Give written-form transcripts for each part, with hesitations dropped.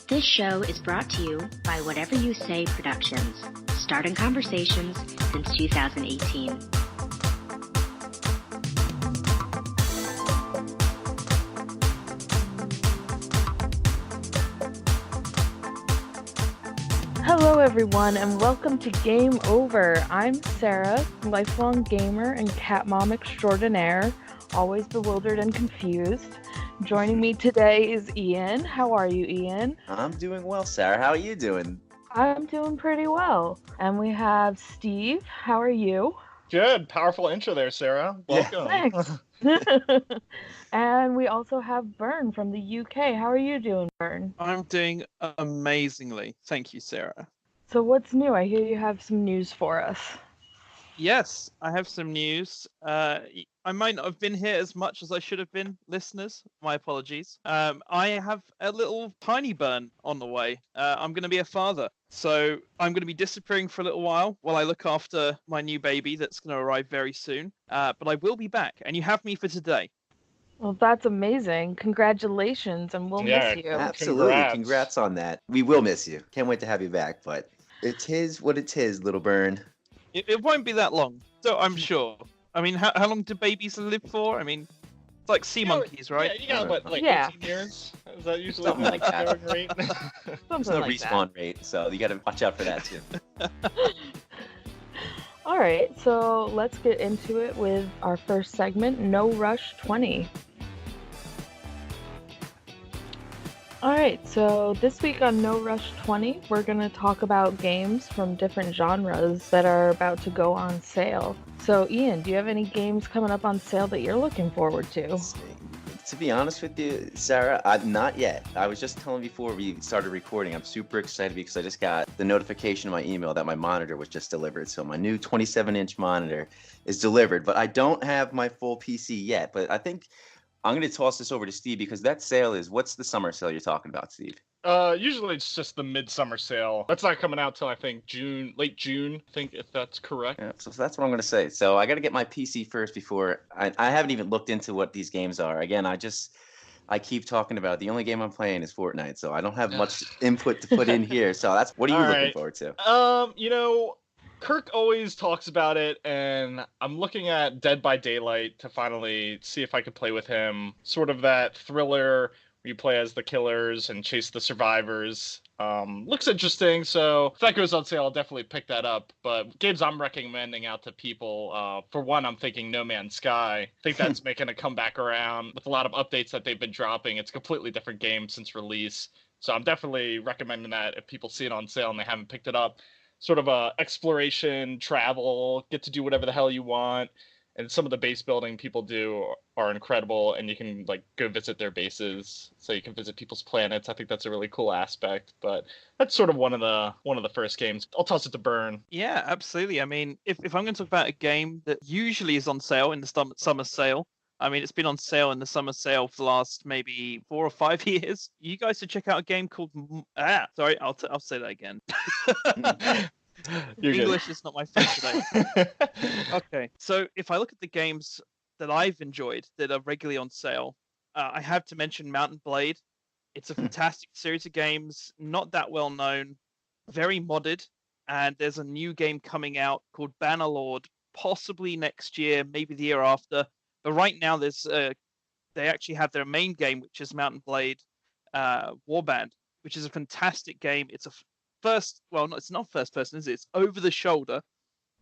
This show is brought to you by Whatever You Say Productions, starting conversations since 2018. Hello everyone and welcome to Game Over. I'm Sarah, lifelong gamer and cat mom extraordinaire, always bewildered and confused. Joining me today is Ian. How are you, Ian? I'm doing well, Sarah. How are you doing? I'm doing pretty well. And we have Steve. How are you? Good. Powerful intro there, Sarah. Welcome. Thanks. And we also have Bern from the UK. How are you doing, Bern? I'm doing amazingly. Thank you, Sarah. So what's new? I hear you have some news for us. Yes, I have some news. I might not have been here as much as I should have been, listeners. My apologies. I have a little tiny Bern on the way. I'm going to be a father. So I'm going to be disappearing for a little while I look after my new baby that's going to arrive very soon. But I will be back, and you have me for today. Well, that's amazing. Congratulations, and we'll miss you. Absolutely. Congrats on that. We will miss you. Can't wait to have you back, but it is what it is, little Bern. It won't be that long, so I'm sure. I mean, how long do babies live for? I mean, it's like sea monkeys, right? Yeah, you got what, like 18 years? Is that usually Something like that. going rate? There's no respawn rate, so you got to watch out for that too. All right, so let's get into it with our first segment, No Rush 20. All right, so this week on No Rush 20, we're going to talk about games from different genres that are about to go on sale. So, Ian, do you have any games coming up on sale that you're looking forward to? To be honest with you, Sarah, not yet. I was just telling before we started recording, I'm super excited because I just got the notification in my email that my monitor was just delivered. So my new 27-inch monitor is delivered, but I don't have my full PC yet. But I think I'm going to toss this over to Steve because that sale is, what's the summer sale you're talking about, Steve? Usually it's just the midsummer sale. That's not coming out till I think late June, I think, if that's correct. Yeah, so that's what I'm going to say. So I got to get my PC first before I haven't even looked into what these games are. Again, I keep talking about it. The only game I'm playing is Fortnite, so I don't have much input to put in here. So what are you looking forward to? Kirk always talks about it, and I'm looking at Dead by Daylight to finally see if I could play with him. Sort of that thriller where you play as the killers and chase the survivors. Looks interesting, so if that goes on sale, I'll definitely pick that up. But games I'm recommending out to people, for one, I'm thinking No Man's Sky. I think that's making a comeback around with a lot of updates that they've been dropping. It's a completely different game since release. So I'm definitely recommending that if people see it on sale and they haven't picked it up. Sort of a exploration, travel, get to do whatever the hell you want. And some of the base building people do are incredible, and you can like go visit their bases, so you can visit people's planets. I think that's a really cool aspect. But that's sort of one of the first games. I'll toss it to Bern. Yeah, absolutely. I mean, if I'm going to talk about a game that usually is on sale in the summer sale, I mean, it's been on sale in the summer sale for the last maybe 4 or 5 years. You guys should check out a game called sorry, I'll say that again. English is not my friend today. Okay, so if I look at the games that I've enjoyed that are regularly on sale, I have to mention Mountain Blade. It's a fantastic series of games, not that well known, very modded, and there's a new game coming out called Bannerlord, possibly next year, maybe the year after. But right now, they actually have their main game, which is Mountain Blade Warband, which is a fantastic game. It's it's not first person, is it? It's over the shoulder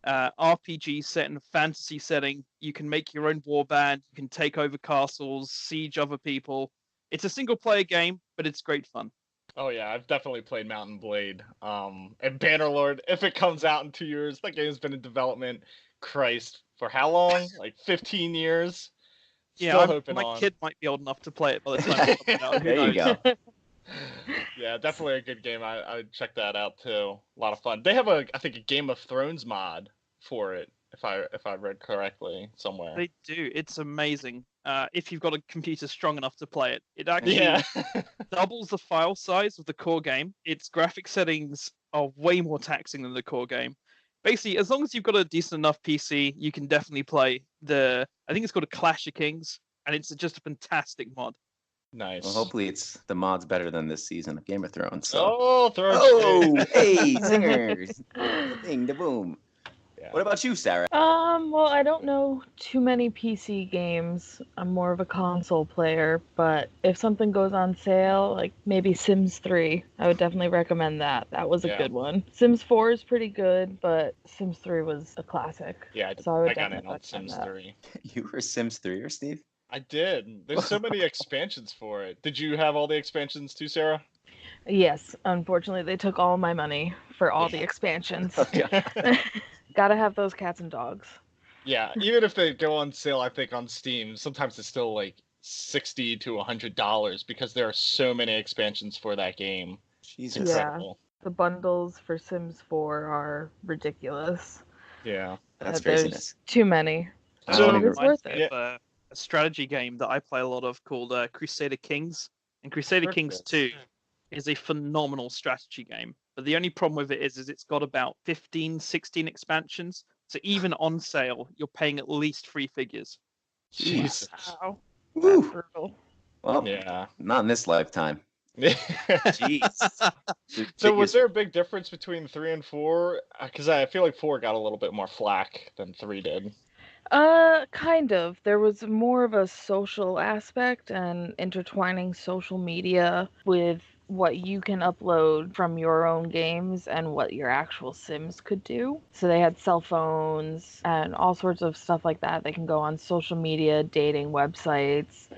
RPG set in a fantasy setting. You can make your own warband. You can take over castles, siege other people. It's a single player game, but it's great fun. Oh yeah, I've definitely played Mountain Blade. And Bannerlord, if it comes out in 2 years, that game's been in development. Christ, for how long? Like 15 years? Yeah, my kid might be old enough to play it by the time it comes out. There you go. Yeah, definitely a good game. I would check that out too. A lot of fun. They have I think a Game of Thrones mod for it, if I read correctly somewhere. They do. It's amazing. If you've got a computer strong enough to play it, it actually doubles the file size of the core game. Its graphic settings are way more taxing than the core game. Basically, as long as you've got a decent enough PC, you can definitely play I think it's called a Clash of Kings, and it's just a fantastic mod. Nice. Well, hopefully it's the mod's better than this season of Game of Thrones. So. Oh, throw Oh, shade. hey, zingers. The bing, the boom. Yeah. What about you, Sarah? Well, I don't know too many PC games. I'm more of a console player, but if something goes on sale, like maybe Sims 3, I would definitely recommend that. That was a Yeah. good one. Sims 4 is pretty good, but Sims 3 was a classic. Yeah, So I would I got in definitely on recommend Sims that. 3. You were a Sims 3er, Steve? I did. There's so many expansions for it. Did you have all the expansions too, Sarah? Yes, unfortunately, they took all my money for all the Yeah. expansions. Okay. Gotta have those cats and dogs. Yeah, even if they go on sale, I think on Steam, sometimes it's still like $60 to $100 because there are so many expansions for that game. Jesus. Yeah. Incredible. The bundles for Sims 4 are ridiculous. Yeah. That's There's craziness. too many. I So don't it even- It's worth reminds me it. of a strategy game that I play a lot of called Crusader Kings. And Crusader Kings Perfect. 2 is a phenomenal strategy game. But the only problem with it is it's got about 15, 16 expansions. So even on sale, you're paying at least 3 figures. Jesus. Wow. That's Woo. brutal. Well, Yeah. not in this lifetime. Jeez. So was there a big difference between 3 and 4? Because I feel like 4 got a little bit more flack than 3 did. Kind of. There was more of a social aspect and intertwining social media with what you can upload from your own games and what your actual Sims could do. So they had cell phones and all sorts of stuff like that. They can go on social media, dating websites.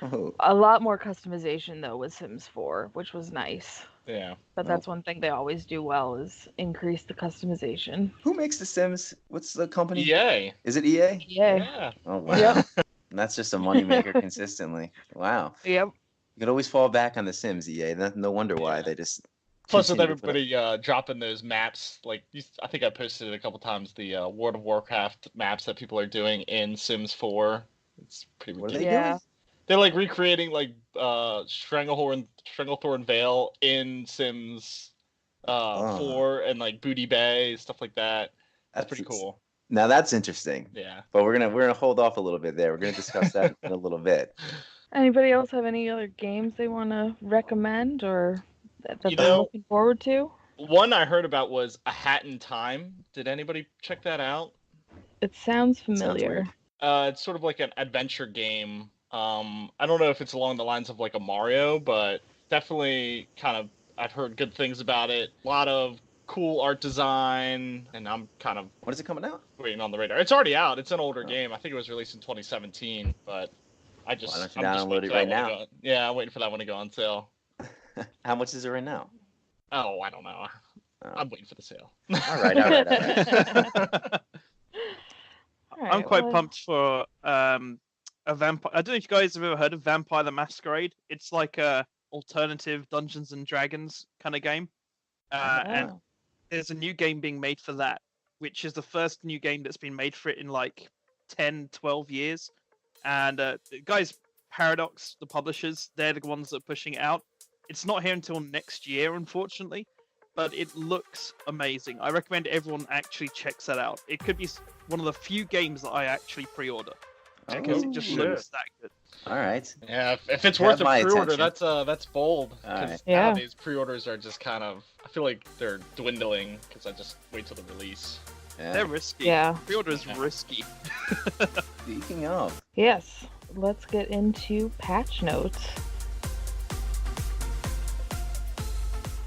Oh, A lot more customization though with Sims 4, which was nice. Yeah. But that's one thing they always do well is increase the customization. who makes The Sims? What's the company? EA. Is it EA? Yeah. Oh, wow. Yep. That's just a moneymaker consistently. Wow. Yep. You could always fall back on The Sims, EA. No wonder why Yeah. they just. Plus, with continue to put everybody dropping those maps, like I think I posted it a couple times, the World of Warcraft maps that people are doing in Sims 4. It's pretty What are ridiculous. they Yeah. doing? They're like recreating like Stranglethorn Vale in Sims 4 and like Booty Bay, stuff like that. That's pretty cool. Now that's interesting. Yeah. But we're gonna hold off a little bit there. We're gonna discuss that in a little bit. Anybody else have any other games they want to recommend or that You they're know- looking forward to? One I heard about was A Hat in Time. Did anybody check that out? It sounds Sounds familiar. weird. It's sort of like an adventure game. I don't know if it's along the lines of like a Mario, but definitely kind of I've heard good things about it. A lot of cool art design, and I'm kind of When is it coming out? waiting on the radar. It's already out. It's an older Oh. game. I think it was released in 2017, but Why don't you I'm just download waiting it for right that one to now? go- Yeah, I'm waiting for that one to go on sale. How much is it right now? Oh, I don't know. Oh. I'm waiting for the sale. All right. I'm quite pumped for a vampire. I don't know if you guys have ever heard of Vampire the Masquerade. It's like a alternative Dungeons and Dragons kind of game. And there's a new game being made for that, which is the first new game that's been made for it in like 10, 12 years. And the guys, Paradox, the publishers, they're the ones that are pushing it out. It's not here until next year, unfortunately, but it looks amazing. I recommend everyone actually checks that out. It could be one of the few games that I actually pre-order because it just shit. looks that good. All right. Yeah, if it's Have worth a my pre-order, attention. that's bold. All right. 'Cause Yeah. nowadays pre-orders are just kind of, I feel like they're dwindling because I just wait till the release. Yeah. They're risky. Yeah. Pre-order is Yeah. risky. Speaking of, Yes. Let's get into patch notes.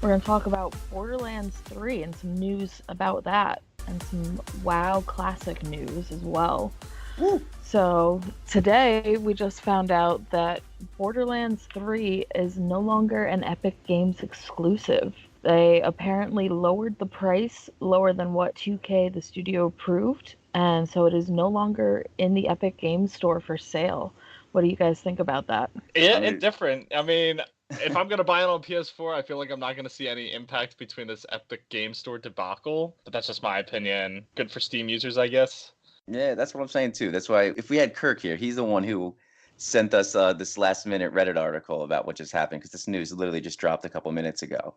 We're going to talk about Borderlands 3 and some news about that, and some WoW Classic news as well. Woo. So, today we just found out that Borderlands 3 is no longer an Epic Games exclusive. They apparently lowered the price lower than what 2K, the studio, approved, and so it is no longer in the Epic Games Store for sale. What do you guys think about that? Yeah, I mean- it's different. I mean, if I'm gonna buy it on PS4, I feel like I'm not gonna see any impact between this Epic Game Store debacle. But that's just my opinion. Good for Steam users, I guess. yeah, that's what I'm saying too. That's why if we had Kirk here, he's the one who sent us this last minute Reddit article about what just happened because this news literally just dropped a couple minutes ago.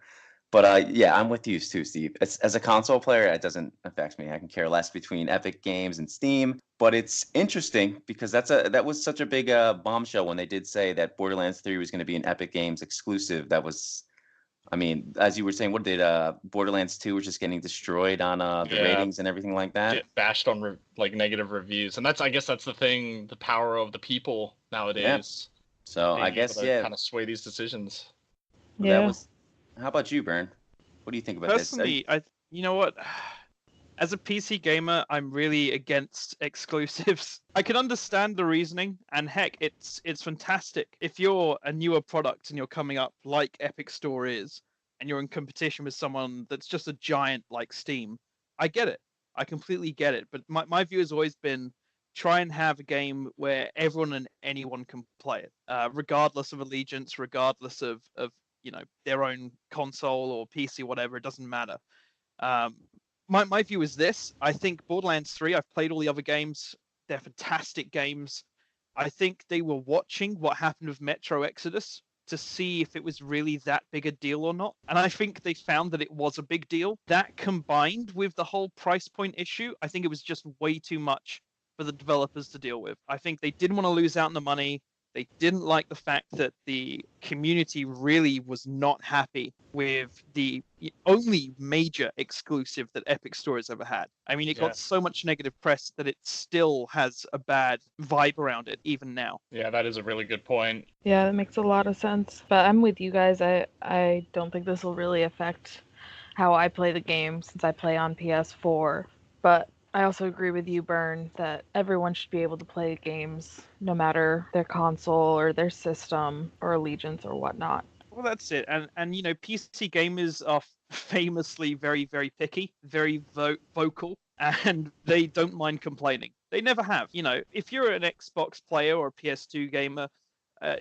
But yeah, I'm with you too, Steve. As a console player, it doesn't affect me. I can care less between Epic Games and Steam. But it's interesting because that was such a big bombshell when they did say that Borderlands 3 was going to be an Epic Games exclusive. That was, I mean, as you were saying, what did Borderlands 2 was just getting destroyed on the Yeah. ratings and everything like that. Get bashed on like negative reviews, and I guess that's the thing, the power of the people nowadays. So I guess kind of sway these decisions. Yeah. How about you, Bern? What do you think about this? Personally, you know what? As a PC gamer, I'm really against exclusives. I can understand the reasoning, and heck, it's fantastic. If you're a newer product and you're coming up like Epic Store is, and you're in competition with someone that's just a giant like Steam, I get it. I completely get it. But my view has always been try and have a game where everyone and anyone can play it, regardless of allegiance, regardless of their own console or PC, whatever. It doesn't matter. My view is this. I think Borderlands 3, I've played all the other games. They're fantastic games. I think they were watching what happened with Metro Exodus to see if it was really that big a deal or not. And I think they found that it was a big deal. That combined with the whole price point issue, I think it was just way too much for the developers to deal with. I think they didn't want to lose out on the money. They didn't like the fact that the community really was not happy with the only major exclusive that Epic Store has ever had. I mean, it got so much negative press that it still has a bad vibe around it, even now. Yeah, that is a really good point. Yeah, that makes a lot of sense. But I'm with you guys. I don't think this will really affect how I play the game since I play on PS4. But I also agree with you, Bern, that everyone should be able to play games no matter their console or their system or allegiance or whatnot. Well, that's it. And PC gamers are famously very, very picky, very vocal, and they don't mind complaining. They never have. If you're an Xbox player or a PS2 gamer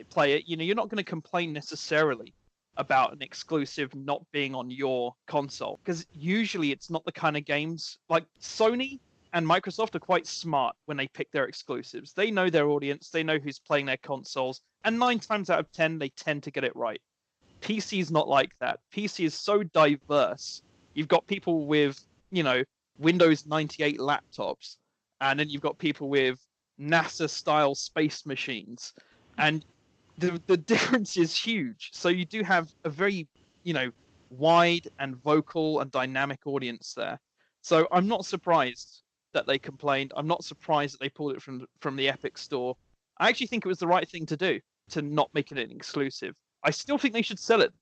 player, you're not going to complain necessarily about an exclusive not being on your console, because usually it's not the kind of games like Sony and Microsoft are quite smart when they pick their exclusives. They know their audience, they know who's playing their consoles, and 9 times out of 10 they tend to get it right. PC is not like that. PC is so diverse. You've got people with Windows 98 laptops, and then you've got people with NASA style space machines, and the difference is huge. So you do have a very, wide and vocal and dynamic audience there. So I'm not surprised that they complained. I'm not surprised that they pulled it from the Epic Store. I actually think it was the right thing to do, to not make it an exclusive. I still think they should sell it.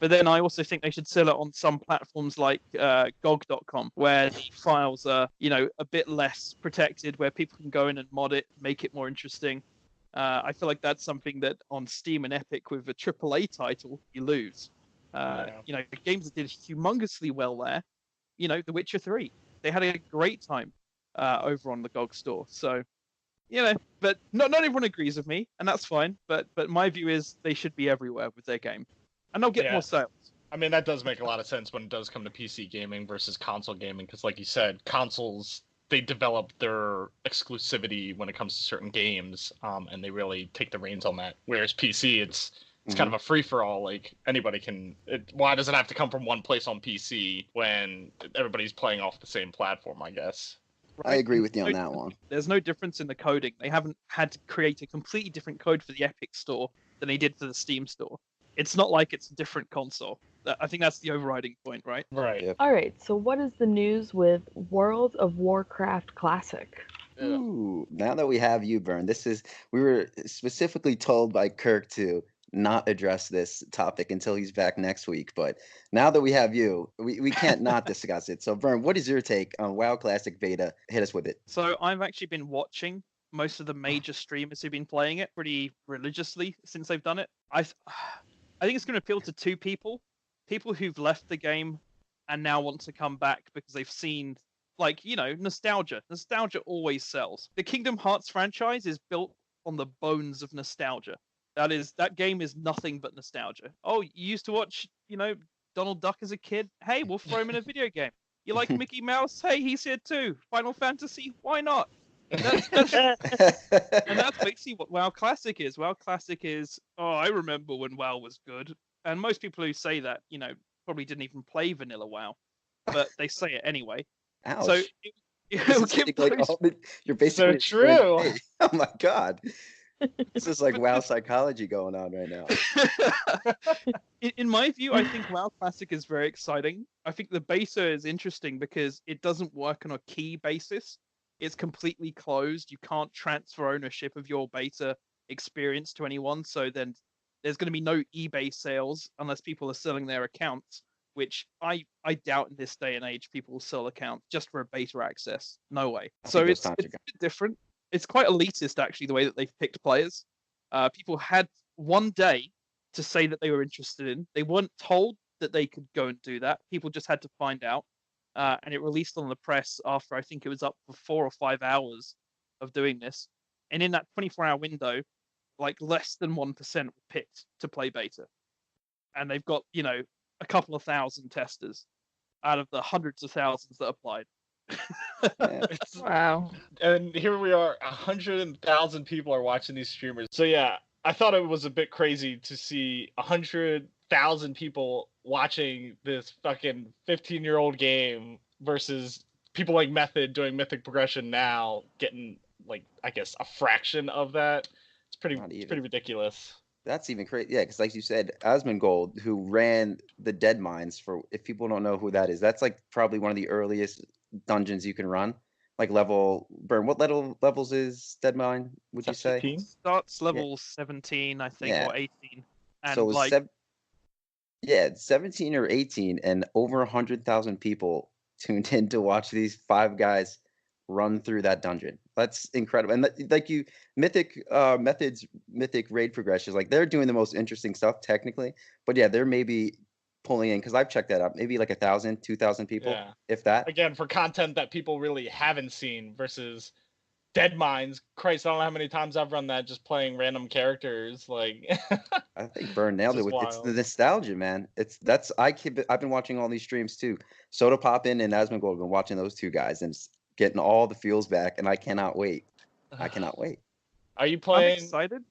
But then I also think they should sell it on some platforms like GOG.com, where the files are, a bit less protected, where people can go in and mod it, make it more interesting. I feel like that's something that on Steam and Epic with a AAA title, you lose. Games that did humongously well there, The Witcher 3. They had a great time over on the GOG store. So, but not everyone agrees with me, and that's fine. But my view is they should be everywhere with their game. And they'll get more sales. I mean, that does make a lot of sense when it does come to PC gaming versus console gaming, because like you said, consoles, they develop their exclusivity when it comes to certain games, and they really take the reins on that. Whereas PC, it's kind of a free-for-all. Like, anybody can... why does it have to come from one place on PC when everybody's playing off the same platform, I guess? Right? I agree with you on that one. There's no difference in the coding. They haven't had to create a completely different code for the Epic Store than they did for the Steam Store. It's not like it's a different console. I think that's the overriding point, right? Right. Yep. All right, so what is the news with World of Warcraft Classic? Ooh, now that we have you, Bern, we were specifically told by Kirk to not address this topic until he's back next week. But now that we have you, we can't not discuss it. So, Bern, what is your take on WoW Classic Beta? Hit us with it. So I've actually been watching most of the major streamers who've been playing it pretty religiously since they've done it. I think it's going to appeal to two people who've left the game and now want to come back because they've seen, nostalgia. Nostalgia always sells. The Kingdom Hearts franchise is built on the bones of nostalgia. That game is nothing but nostalgia. Oh, you used to watch, Donald Duck as a kid? Hey, we'll throw him in a video game. You like Mickey Mouse? Hey, he's here too. Final Fantasy? Why not? And that's basically what WoW Classic is. WoW Classic is, I remember when WoW was good. And most people who say that, probably didn't even play vanilla WoW, but they say it anyway. Ouch. So This is Kim like Bruce- you're basically So true. Hey, oh my god. This is like WoW psychology going on right now. in my view, I think WoW Classic is very exciting. I think the beta is interesting because it doesn't work on a key basis. It's completely closed. You can't transfer ownership of your beta experience to anyone. So then there's going to be no eBay sales unless people are selling their accounts, which I doubt in this day and age people will sell accounts just for a beta access. No way. I So think those it's times a are gone. bit different. It's quite elitist, actually, the way that they've picked players. People had one day to say that they were interested in. They weren't told that they could go and do that. People just had to find out. And it released on the press after I think it was up for 4 or 5 hours of doing this. And in that 24-hour window, like less than 1% were picked to play beta. And they've got, a couple of thousand testers out of the hundreds of thousands that applied. Yeah. Wow. And here we are, 100,000 people are watching these streamers. So yeah, I thought it was a bit crazy to see 100,000 people watching this fucking 15-year-old game versus people like Method doing Mythic Progression now getting, like, I guess a fraction of that. It's pretty ridiculous. That's even crazy. Yeah, because like you said, Asmongold, who ran the Dead Mines, for if people don't know who that is, that's like probably one of the earliest dungeons you can run. Like Bern, what levels is Dead Mine, would you say? 15? Starts level 17, I think, Yeah. or 18. And So it was like 17 or 18, and over 100,000 people tuned in to watch these 5 guys run through that dungeon. That's incredible. And Method's Mythic raid progressions, like they're doing the most interesting stuff technically. But yeah, they're maybe pulling in, because I've checked that up, maybe like 1,000, 2,000 people, Yeah. if that. Again, for content that people really haven't seen versus Dead Mines. Christ, I don't know how many times I've run that just playing random characters. Like, I think Bern nailed it Just with it's the wild. nostalgia, man. I've been watching all these streams too. Soda Poppin and Asmongold have been watching those 2 guys and it's getting all the feels back, and I cannot wait. I cannot wait. Are you I'm playing? excited,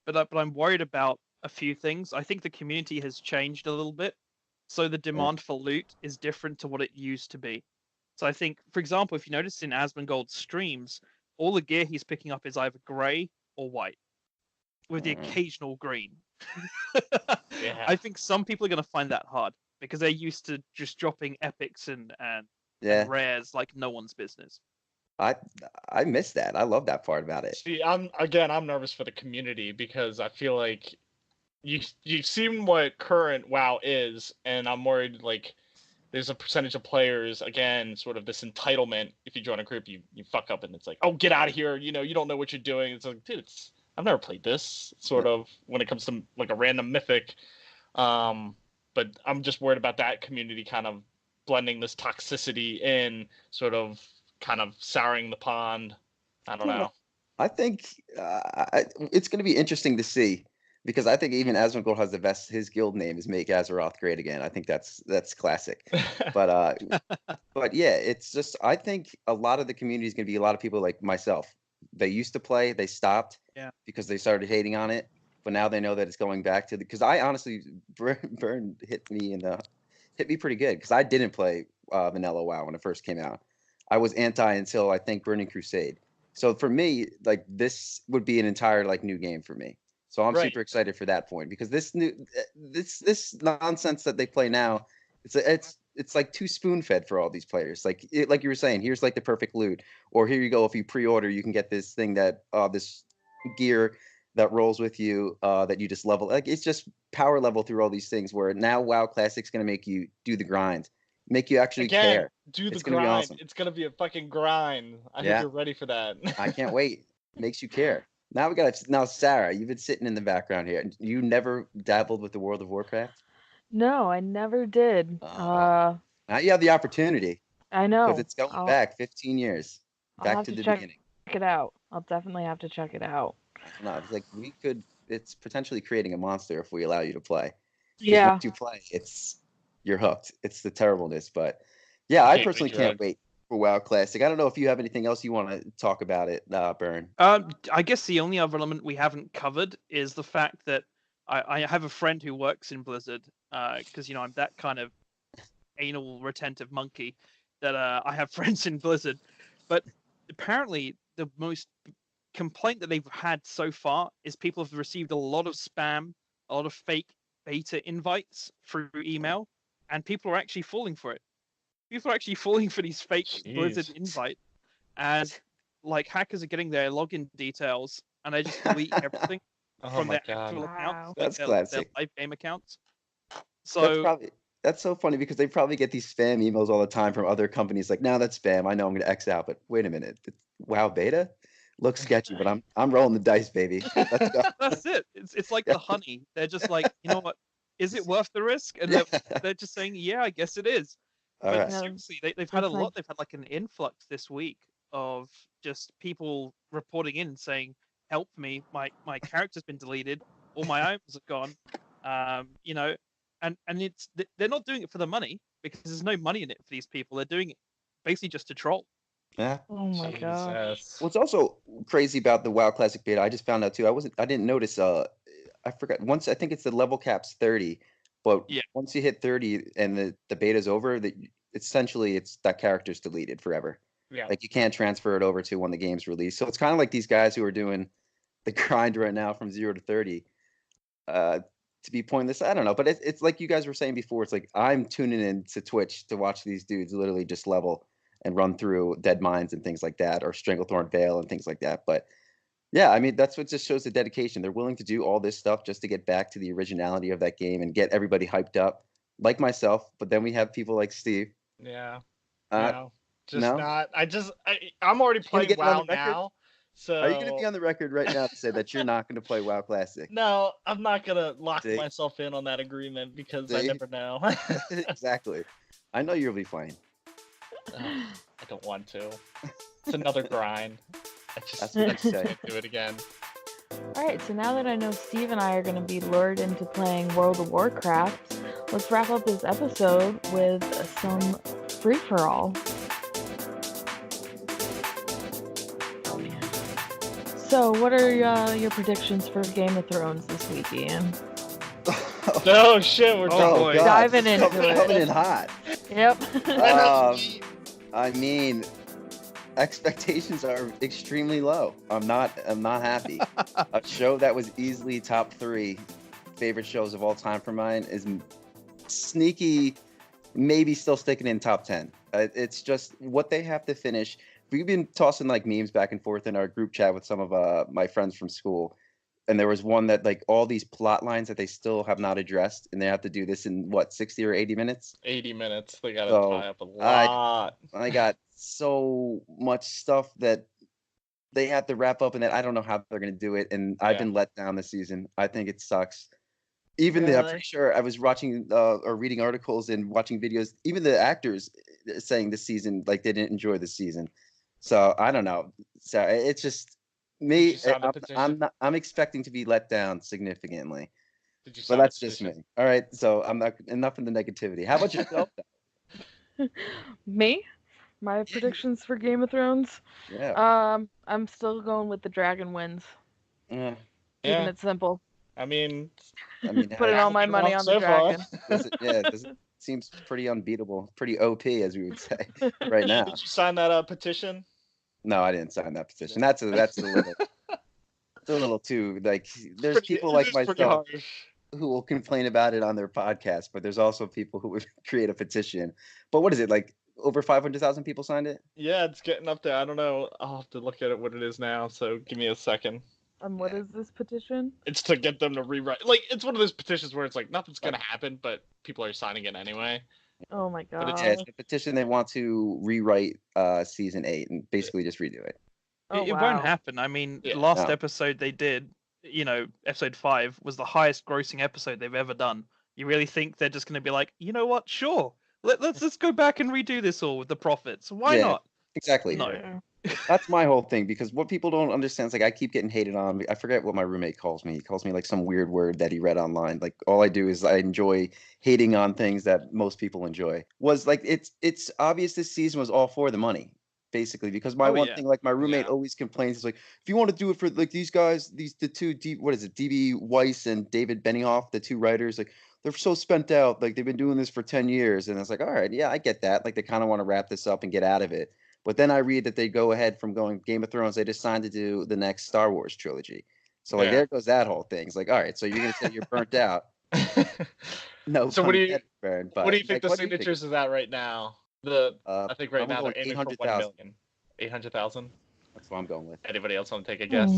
but I'm worried about a few things. I think the community has changed a little bit, so the demand for loot is different to what it used to be. So I think, for example, if you notice in Asmongold's streams, all the gear he's picking up is either grey or white, with the occasional green. Yeah. I think some people are going to find that hard because they're used to just dropping epics and Yeah, rares like no one's business. I miss that. I love that part about it. See, I'm nervous for the community because I feel like you've seen what current WoW is, and I'm worried like there's a percentage of players, again, sort of this entitlement. If you join a group, you fuck up and it's like, oh, get out of here. You don't know what you're doing. It's like, dude, I've never played this, sort of, when it comes to like a random mythic. But I'm just worried about that community kind of blending this toxicity in, sort of kind of souring the pond. I don't know. I think it's going to be interesting to see, because I think even Asmongold has the best. His guild name is Make Azeroth Great Again. I think that's classic. But yeah, it's just, I think a lot of the community is going to be a lot of people like myself. They used to play, they stopped because they started hating on it, but now they know that it's going back to because I honestly, Bern hit me pretty good, because I didn't play vanilla WoW when it first came out. I was anti until I think Burning Crusade. So for me, like, this would be an entire like new game for me. So I'm Right. super excited for that point, because this nonsense that they play now, it's like too spoon fed for all these players. Like like you were saying, here's like the perfect loot, or here you go, if you pre-order, you can get this thing that this gear that rolls with you that you just level. Like, it's just power level through all these things. Where now WoW Classic's gonna make you do the grind, make you actually Again, care. do the It's gonna be grind. awesome. It's gonna be a fucking grind. I Yeah. hope you're ready for that. I can't wait. Makes you care. Now Sarah, you've been sitting in the background here. You never dabbled with the World of Warcraft? No, I never did. Oh. Now you have the opportunity, I know. because it's going back 15 years, I'll back have to to the check beginning. it out. I'll definitely have to check it out. I don't know. It's like it's potentially creating a monster if we allow you to play. 'Cause Yeah. once you play, you're hooked. It's the terribleness. But yeah, I Gateway personally drug. can't wait for WoW Classic. I don't know if you have anything else you want to talk about it, Bern. I guess the only other element we haven't covered is the fact that I have a friend who works in Blizzard, because I'm that kind of anal retentive monkey that I have friends in Blizzard. But apparently, the most complaint that they've had so far is people have received a lot of spam, a lot of fake beta invites through email, and people are actually falling for it. People are actually falling for these fake Blizzard Jeez. invites, and like hackers are getting their login details and they just delete everything Oh from my their god. actual Wow. accounts, like That's their classic. live game accounts. That's So that's so funny because they probably get these spam emails all the time from other companies. Like, now that's spam. I know I'm going to X out, but wait a minute, it's WoW beta looks sketchy, but I'm rolling the dice, baby. Let's go. that's it. It's like the honey. They're just like, you know what? Is it worth the risk? And they're just saying, yeah, I guess it is. All But right. seriously, they've had a That's like- lot. They've had like an influx this week of just people reporting in and saying, "Help me! My character's been deleted. All my items are gone." You know, and they're not doing it for the money because there's no money in it for these people. They're doing it basically just to troll. Yeah. Oh my god. Jesus. What's also crazy about the WoW Classic beta, I just found out too. I didn't notice. I forgot. Once I think it's the level cap's 30, but Yeah. once you hit 30 and the beta's over, that essentially it's that character's deleted forever. Yeah. Like, you can't transfer it over to when the game's released. So it's kind of like these guys who are doing the grind right now from 0 to 30. To be pointless, I don't know, but it's like you guys were saying before. It's like I'm tuning in to Twitch to watch these dudes literally just level and run through dead mines and things like that, or Stranglethorn Vale and things like that. But yeah, I mean, that's what just shows the dedication. They're willing to do all this stuff just to get back to the originality of that game and get everybody hyped up, like myself. But then we have people like Steve. Yeah. Uh, No. Just no? not. I'm already playing get it on WoW the record? now. So Are you going to be on the record right now to say that you're not going to play WoW Classic? No, I'm not gonna lock See? myself in on that agreement because I See? never know. Exactly. I know you'll be fine. I don't want to. It's another grind. That's what I say. Can't do it again. Alright, so now that I know Steve and I are going to be lured into playing World of Warcraft, let's wrap up this episode with some free-for-all. So, what are your predictions for Game of Thrones this week, Ian? Oh shit, we're Oh, done. boy. God, Diving into coming it. in hot. Yep. I mean, expectations are extremely low. I'm not happy. A show that was easily top 3 favorite shows of all time for mine is sneaky, maybe still sticking in top 10. It's just what they have to finish. We've been tossing like memes back and forth in our group chat with some of my friends from school, and there was one that like all these plot lines that they still have not addressed, and they have to do this in what, 60 or 80 minutes. 80 minutes. They gotta So, tie up a lot. I got so much stuff that they have to wrap up, and that I don't know how they're going to do it. And I've Yeah. been let down this season. I think it sucks. Even I'm Really? pretty sure I was watching or reading articles and watching videos. Even the actors saying this season, like, they didn't enjoy the season. So I don't know. So it's just Did me. you sign the petition? I'm expecting to be let down significantly. Did you But sign the that's just petition? me. All right. So I'm not enough in the negativity. How about yourself? Me? My predictions for Game of Thrones? Yeah. I'm still going with the dragon wins. Yeah. Keeping Yeah. it simple. I mean, I mean, Putting all my money on the so far. dragon. it seems pretty unbeatable, pretty OP, as we would say right now. Did you sign that petition? No, I didn't sign that petition. That's a little, it's a little too like. There's people like Pretty myself harsh. who will complain about it on their podcast, but there's also people who would create a petition. But what is it, like over 500,000 people signed it? Yeah, it's getting up there. I don't know. I'll have to look at it what it is now. So give me a second. And what is this petition? It's to get them to rewrite. Like, it's one of those petitions where it's like nothing's gonna happen, but people are signing it anyway. Oh my But it's- god. Yeah, it's a petition. They want to rewrite season 8 and basically just redo it. Oh, It wow. won't happen. I mean, Yeah. last No. episode they did, episode 5 was the highest grossing episode they've ever done. You really think they're just going to be like, you know what? Sure. Let's just go back and redo this all with the profits. Why Yeah. not? Exactly. No. Yeah. That's my whole thing, because what people don't understand is, like, I keep getting hated on. I forget what my roommate calls me. He calls me like some weird word that he read online. Like, all I do is I enjoy hating on things that most people enjoy. Was like, it's obvious this season was all for the money. basically, because my Oh, one yeah. thing, like my roommate Yeah. always complains, he's like, if you want to do it for like these guys, the two DB Weiss and David Benioff, the two writers, like they're so spent out, like they've been doing this for 10 years, and it's like, all right, yeah, I get that, like they kind of want to wrap this up and get out of it, but then I read that they go ahead from going Game of Thrones, they just signed to do the next Star Wars trilogy, so like Yeah. there goes that whole thing. It's like, all right, so you're gonna say you're burnt out? No, So pun what do you intended, Bern, what do you but think like, the what do you think? signatures is at right now? I think right I'm now going they're aiming for 800,000. 1 million. 800,000. That's what I'm going with. Anybody else want to take a guess?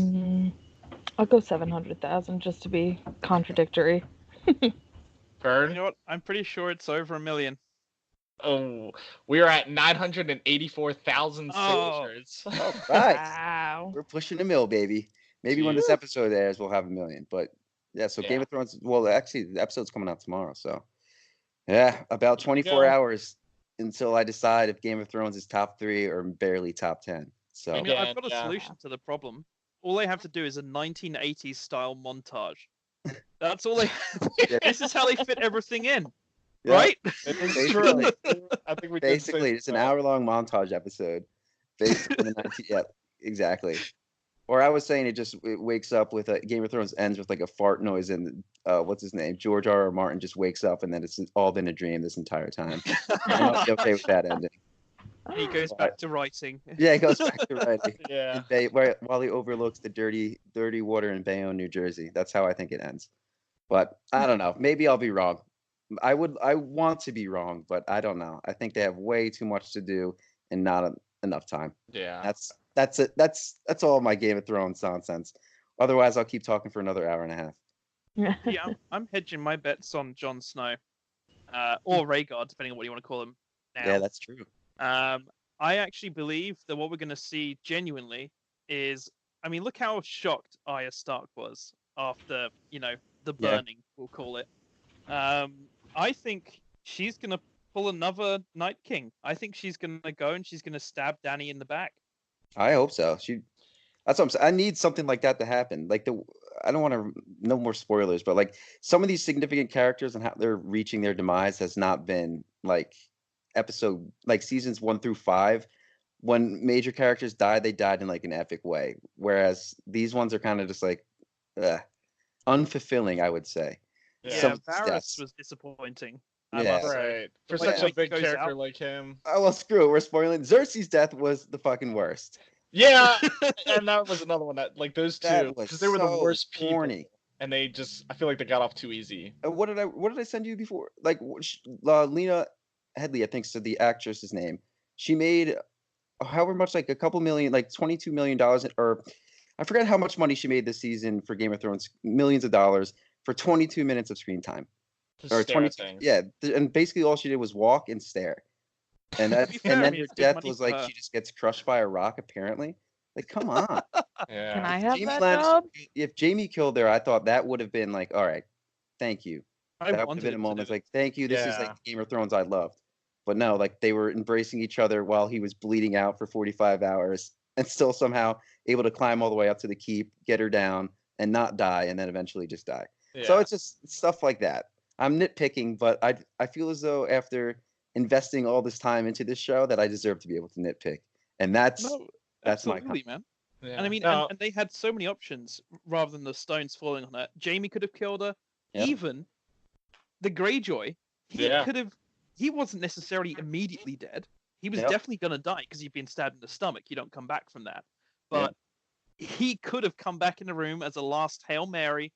I'll go 700,000 just to be contradictory. Bern? You know what? I'm pretty sure it's over 1 million. Oh, we are at 984,000 Oh. signatures. All right. Wow. We're pushing the mill, baby. Maybe when this Jeez. episode airs, we'll have 1 million. But yeah, so Game Yeah. of Thrones. Well, actually, the episode's coming out tomorrow. So yeah, about There you 24 go. hours until I decide if Game of Thrones is top 3 or barely top 10. So You know, Yeah, I've got a yeah. solution to the problem. All they have to do is a 1980s style montage. That's all they. Yeah. This is how they fit everything in, yeah, right? It is Basically. true. I think we did say basically, it's an so. hour-long montage episode based on the 19. Yeah, exactly. Or I was saying it wakes up with a Game of Thrones ends with like a fart noise and what's his name? George R. R. Martin just wakes up and then it's all been a dream this entire time. I might be okay with that ending. He goes back to writing. Yeah, he goes back to writing. Yeah. While he overlooks the dirty water in Bayonne, New Jersey. That's how I think it ends. But I don't know. Maybe I'll be wrong. I want to be wrong, but I don't know. I think they have way too much to do and not enough time. Yeah. That's it. That's all my Game of Thrones nonsense. Otherwise, I'll keep talking for another hour and a half. Yeah, I'm hedging my bets on Jon Snow, or Rhaegar, depending on what you want to call him. Now. Yeah, that's true. I actually believe that what we're going to see genuinely is, I mean, look how shocked Arya Stark was after, the Yeah. burning, we'll call it. I think she's going to pull another Night King. I think she's going to go and she's going to stab Dany in the back. I hope so. That's what I'm saying. I need something like that to happen. Like I don't want to, no more spoilers, but like some of these significant characters and how they're reaching their demise has not been like seasons 1 through 5. When major characters died, they died in like an epic way. Whereas these ones are kind of just like unfulfilling, I would say. Yeah. Some Varys deaths. was disappointing. Yeah. Right. For The such way a big goes character out. like him. Oh well, screw it. We're spoiling. Cersei's death was the fucking worst. Yeah. And that was another one that, like, those two, That was because they were the so worst people. corny. And they just, I feel like they got off too easy. What did I send you before? Like Lena Headley, I think, so the actress's name. She made however much, like a couple million, like $22 million, or I forget how much money she made this season for Game of Thrones, millions of dollars for 22 minutes of screen time. Just Or stare at 22, things. yeah, and basically all she did was walk and stare. And To that, be fair, and I then mean, her it's good death money was for like her. she just gets crushed by a rock. Apparently, like come on. Yeah. Can I have Jamie that Lannister, job? if Jamie killed her, I thought that would have been like, all right, thank you. I That would have wanted been a him to moment do it. like, thank you. This is Yeah. like Game of Thrones I loved. But no, like they were embracing each other while he was bleeding out for 45 hours and still somehow able to climb all the way up to the keep, get her down, and not die, and then eventually just die. So Yeah. it's just stuff like that. I'm nitpicking, but I feel as though after investing all this time into this show that I deserve to be able to nitpick. And that's No, that's my absolutely, man. Yeah. And I mean, No, and they had so many options rather than the stones falling on her. Jamie could have killed her. Yep. Even the Greyjoy, he Yeah. could have. He wasn't necessarily immediately dead. He was Yep. definitely going to die because you've been stabbed in the stomach. You don't come back from that. But he could have come back in the room as a last Hail Mary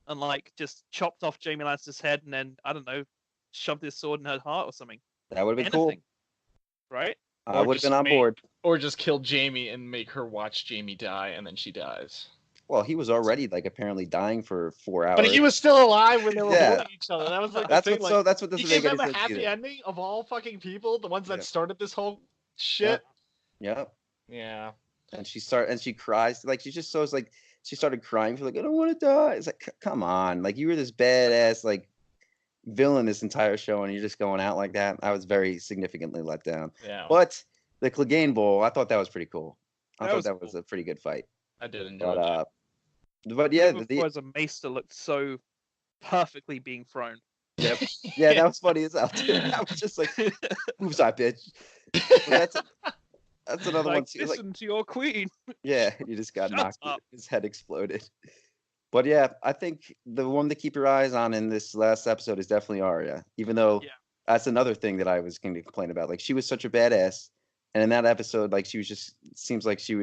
and like just chopped off Jamie Lannister's head and then, I don't know, shoved his sword in her heart or something. that would have been Anything. cool. Right? I Or would have just been on make- board. or just kill Jamie and make her watch Jamie die, and then she dies. Well, he was already like apparently dying for 4 hours. But he was still alive when they were Yeah. holding each other. That was like That's the thing. what. So Like, that's what he doesn't gave make any them a sense happy either. ending of all fucking people, the ones that Yeah. started this whole shit. Yeah. Yeah. And she cries like she just so it's like she started crying for like I don't want to die. It's like come on, like you were this badass like villain this entire show and you're just going out like that. I was very significantly let down. Yeah. But the Clegane Bowl, I thought that was pretty cool. I That thought was that was cool. a pretty good fight. I did enjoy But it. but yeah, Whoever was a maester looked so perfectly being thrown. yeah, that was funny as hell. Too. I was just like, "Who's that bitch?" But That's another one Like, too. Like, listen to your queen. yeah, he just got Shut knocked. up. His head exploded. But yeah, I think the one to keep your eyes on in this last episode is definitely Arya. Even though Yeah. that's another thing that I was going to complain about. Like she was such a badass, and in that episode, like she was just seems like she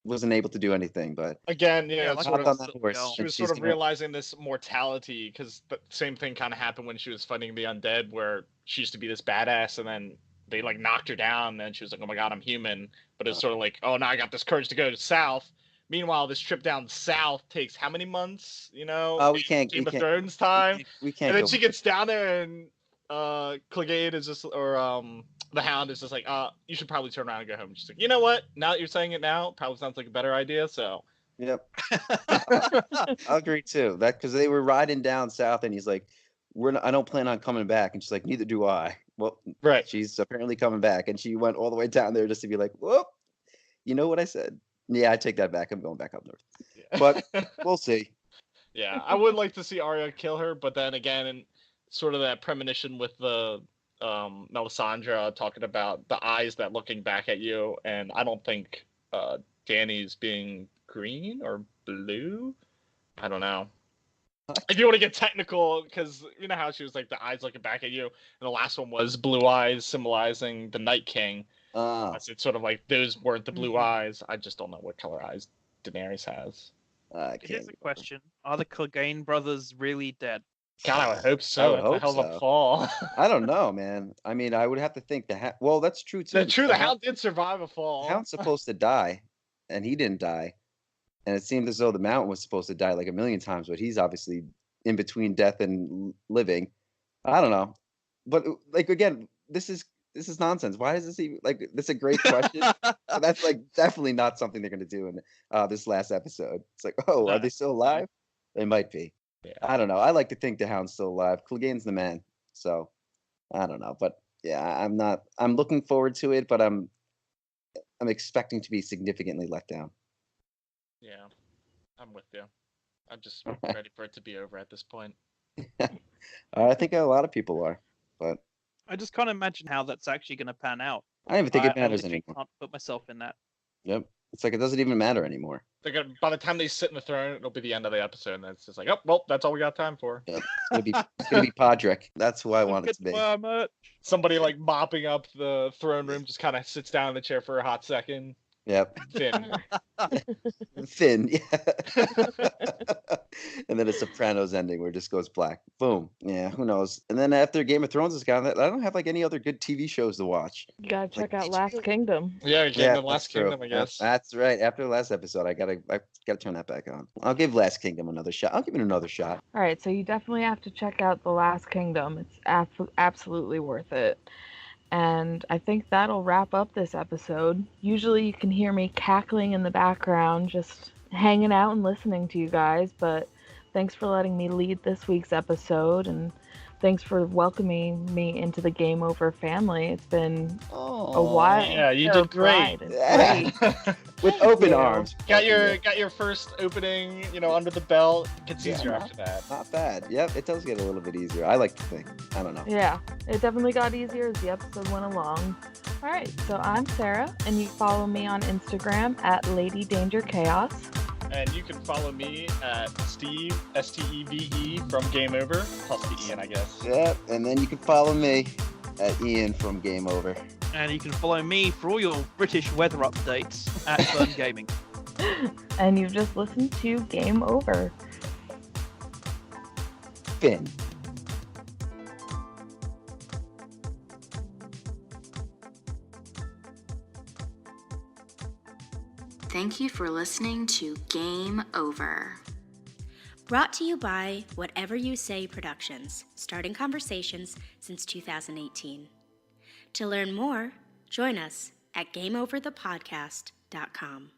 wasn't able to do anything. But Again, Yeah, it's like sort hopped of on that horse. girl. she and was she's sort of gonna- realizing this mortality because the same thing kind of happened when she was fighting the undead, where she used to be this badass, and then they like knocked her down, and she was like, "Oh my god, I'm human." But it's sort of like, "Oh, now I got this courage to go south." Meanwhile, this trip down south takes how many months? Oh, we can't. Game We of can't. Thrones time. We can't And then go. she gets down there, and Clegane is just, or the Hound is just like, you should probably turn around and go home. She's like, you know what? Now that you're saying it now, probably sounds like a better idea. So Yep, I agree too. That because they were riding down south, and he's like, "We're not, I don't plan on coming back," and she's like, "Neither do I." Well, right. she's apparently coming back, and she went all the way down there just to be like, "Whoop, you know what I said?" Yeah, I take that back. I'm going back up north, but we'll see. Yeah, I would like to see Arya kill her, but then again, and sort of that premonition with the Melisandre talking about the eyes that looking back at you, and I don't think Dany's being green or blue. I don't know. If you want to get technical, because you know how she was like the eyes looking back at you, and the last one was blue eyes symbolizing the Night King. It's sort of like those weren't the blue eyes. I just don't know what color eyes Daenerys has. I Here's can't. a question: are the Clegane brothers really dead? God, I would hope so. would That's a hope hell of a so. fall. I don't know, man. I mean, I would have to think well, that's true too. True, the Hound did survive a fall. Hound's supposed to die, and he didn't die. And it seemed as though the Mountain was supposed to die like a million times, but he's obviously in between death and living. I don't know, but like again, this is nonsense. Why is this even like this is a great question? But that's like definitely not something they're going to do in this last episode. It's like, oh, are they still alive? They might be. Yeah. I don't know. I like to think the Hound's still alive. Clegane's the man, so I don't know. But yeah, I'm not. I'm looking forward to it, but I'm expecting to be significantly let down. Yeah, I'm with you. I'm just ready for it to be over at this point. I think a lot of people are, but I just can't imagine how that's actually going to pan out. I don't even think it I matters literally anymore. can't put myself in that. Yep, it's like it doesn't even matter anymore. They're gonna, by the time they sit in the throne, it'll be the end of the episode, and it's just like, oh, well, that's all we got time for. Yep. It's gonna be Podrick. That's who I want it to be. Somebody like mopping up the throne room just kind of sits down in the chair for a hot second. Yep. Finn. Finn, yeah. And then a Sopranos ending where it just goes black. Boom. Yeah, who knows? And then after Game of Thrones is gone, I don't have like any other good TV shows to watch. You gotta check Like, out Last Kingdom. Yeah, Yeah, Last that's true. Kingdom, I guess. That's right. After the last episode, I gotta turn that back on. I'll give Last Kingdom another shot. I'll give it another shot. All right, so you definitely have to check out The Last Kingdom. It's absolutely worth it. And I think that'll wrap up this episode. Usually you can hear me cackling in the background, just hanging out and listening to you guys, but thanks for letting me lead this week's episode, and thanks for welcoming me into the Game Over family. It's been a while. Yeah, you did great. It's great. With open you. arms. Got your first opening, under the belt. Gets easier after that. Not bad. Yep, it does get a little bit easier. I like to think. I don't know. Yeah, it definitely got easier as the episode went along. All right, so I'm Sarah, and you follow me on Instagram at Lady Danger Chaos. And you can follow me at Steve, Steve from Game Over, plus the Ian, I guess. Yep, and then you can follow me at Ian from Game Over. And you can follow me for all your British weather updates at Bern Gaming. And you've just listened to Game Over. Finn. Thank you for listening to Game Over. Brought to you by Whatever You Say Productions, starting conversations since 2018. To learn more, join us at GameOverThePodcast.com.